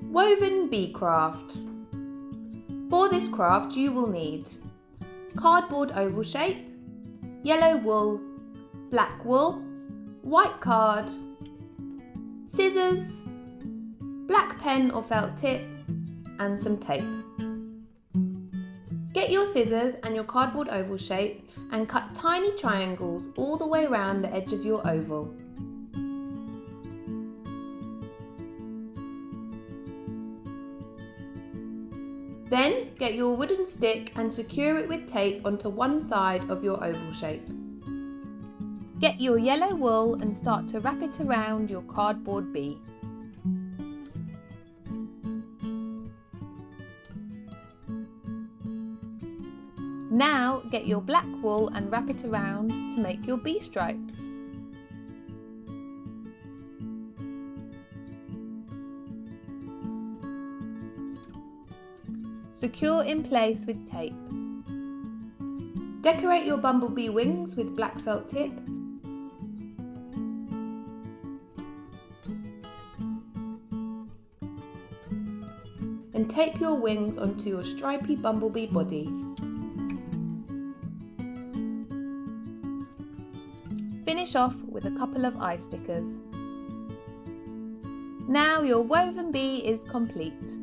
Woven bee craft. For this craft you will need cardboard oval shape, yellow wool, black wool, white card, scissors, black pen or felt tip and some tape. Get your scissors and your cardboard oval shape and cut tiny triangles all the way around the edge of your oval. Then get your wooden stick and secure it with tape onto one side of your oval shape. Get your yellow wool and start to wrap it around your cardboard bee. Now get your black wool and wrap it around to make your bee stripes. Secure in place with tape. Decorate your bumblebee wings with black felt tip. And tape your wings onto your stripy bumblebee body. Finish off with a couple of eye stickers. Now your woven bee is complete.